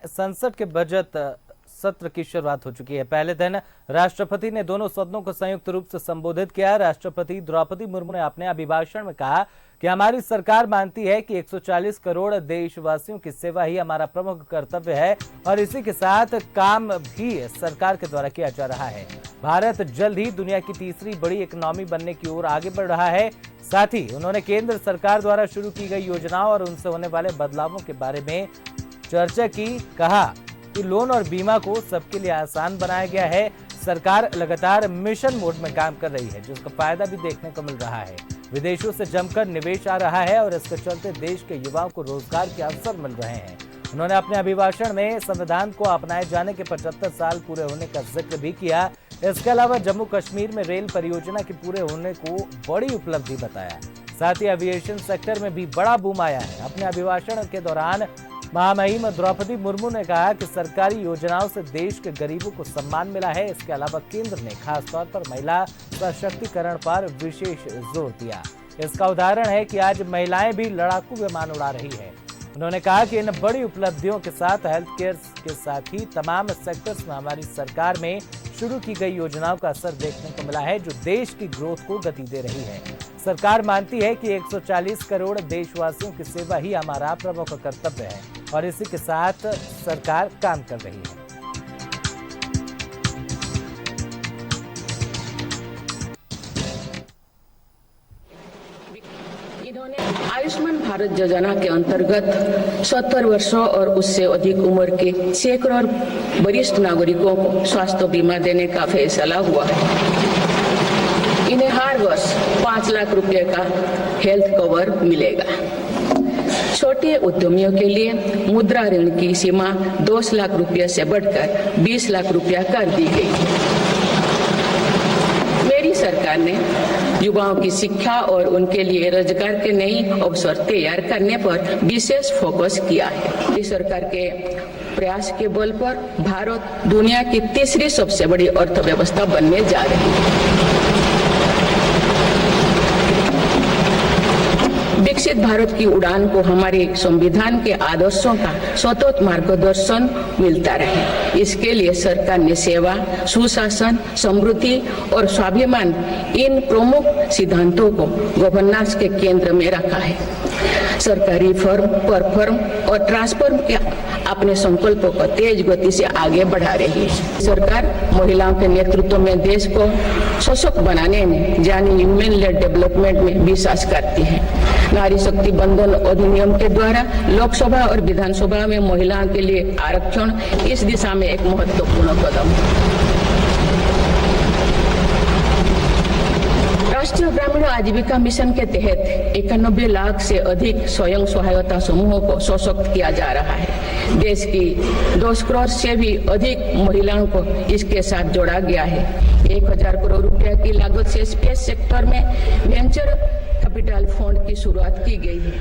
संसद के बजट सत्र की शुरुआत हो चुकी है। पहले दिन राष्ट्रपति ने दोनों सदनों को संयुक्त रूप से संबोधित किया। राष्ट्रपति द्रौपदी मुर्मू ने अपने अभिभाषण में कहा कि हमारी सरकार मानती है कि 140 करोड़ देशवासियों की सेवा ही हमारा प्रमुख कर्तव्य है और इसी के साथ काम भी सरकार के द्वारा किया जा रहा है। भारत जल्द ही दुनिया की तीसरी बड़ी इकोनॉमी बनने की ओर आगे बढ़ रहा है। साथ ही उन्होंने केंद्र सरकार द्वारा शुरू की गई योजनाओं और उनसे होने वाले बदलावों के बारे में चर्चा की। कहा कि लोन और बीमा को सबके लिए आसान बनाया गया है। सरकार लगातार मिशन मोड में काम कर रही है, जिसका फायदा भी देखने को मिल रहा है। विदेशों से जमकर निवेश आ रहा है और इसके चलते देश के युवाओं को रोजगार के अवसर मिल रहे हैं। उन्होंने अपने अभिभाषण में संविधान को अपनाए जाने के 75 साल पूरे होने का जिक्र भी किया। इसके अलावा जम्मू कश्मीर में रेल परियोजना के पूरे होने को बड़ी उपलब्धि बताया। साथ ही एविएशन सेक्टर में भी बड़ा बूम आया है। अपने अभिभाषण के दौरान महामहिम द्रौपदी मुर्मू ने कहा कि सरकारी योजनाओं से देश के गरीबों को सम्मान मिला है। इसके अलावा केंद्र ने खासतौर पर महिला सशक्तिकरण पर विशेष जोर दिया। इसका उदाहरण है कि आज महिलाएं भी लड़ाकू विमान उड़ा रही है। उन्होंने कहा कि इन बड़ी उपलब्धियों के साथ हेल्थ केयर के साथ ही तमाम सेक्टर्स में हमारी सरकार में शुरू की गई योजनाओं का असर देखने को मिला है, जो देश की ग्रोथ को गति दे रही है। सरकार मानती है कि 140 करोड़ देशवासियों की सेवा ही हमारा प्रमुख कर्तव्य है और इसी के साथ सरकार काम कर रही है। इन्होंने आयुष्मान भारत योजना के अंतर्गत 70 वर्षों और उससे अधिक उम्र के सैकड़ों वरिष्ठ नागरिकों को स्वास्थ्य बीमा देने का फैसला हुआ है। इन्हें हर वर्ष 5 लाख रुपए का हेल्थ कवर मिलेगा। छोटे उद्यमियों के लिए मुद्रा ऋण की सीमा 10 लाख रुपए से बढ़कर 20 लाख रुपया कर दी गई है। मेरी सरकार ने युवाओं की शिक्षा और उनके लिए रोजगार के नए अवसर तैयार करने पर विशेष फोकस किया है। इस सरकार के प्रयास के बल पर भारत दुनिया की तीसरी सबसे बड़ी अर्थव्यवस्था बनने जा रही है। विकसित भारत की उड़ान को हमारे संविधान के आदर्शों का सतत मार्गदर्शन मिलता रहे, इसके लिए सरकार ने सेवा, सुशासन, समृद्धि और स्वाभिमान इन प्रमुख सिद्धांतों को गवर्नेंस के केंद्र में रखा है। सरकारी फर्म, परफॉर्म और ट्रांसफॉर्म के अपने संकल्पों को तेज गति से आगे बढ़ा रही है। सरकार महिलाओं के नेतृत्व में देश को सशक्त बनाने में यानी ह्यूमन लेड डेवलपमेंट में विश्वास करती है। नारी शक्ति बंधन अधिनियम के द्वारा लोकसभा और विधानसभा में महिलाओं के लिए आरक्षण इस दिशा में एक महत्वपूर्ण कदम है। राष्ट्रीय ग्रामीण आजीविका मिशन के तहत 91 लाख से अधिक स्वयं सहायता समूहों को सशक्त किया जा रहा है। देश की 10 करोड़ से भी अधिक महिलाओं को इसके साथ जोड़ा गया है। 1000 करोड़ रुपया की लागत से स्पेस सेक्टर में वेंचर कैपिटल फंड की शुरुआत की गई है।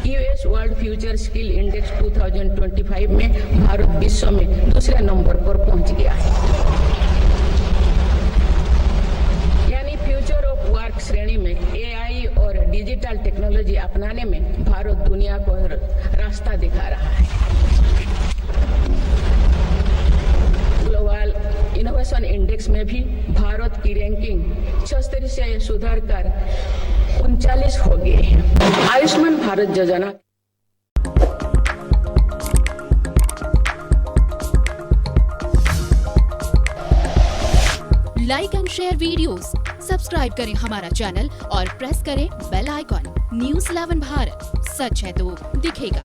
US world future skill index 2025 में भारत विश्व में दूसरे नंबर पर पहुंच गया है। यानी फ्यूचर ऑफ वर्क श्रेणी में एआई और डिजिटल टेक्नोलॉजी अपनाने में भारत दुनिया को रास्ता दिखा रहा है। ग्लोबल इनोवेशन इंडेक्स में भी भारत की रैंकिंग 76 से सुधर कर 39 हो गए हैं। आयुष्मान भारत योजना like and share videos, subscribe करें हमारा चैनल और प्रेस करें बेल आइकॉन। न्यूज़ 11 भारत, सच है तो दिखेगा।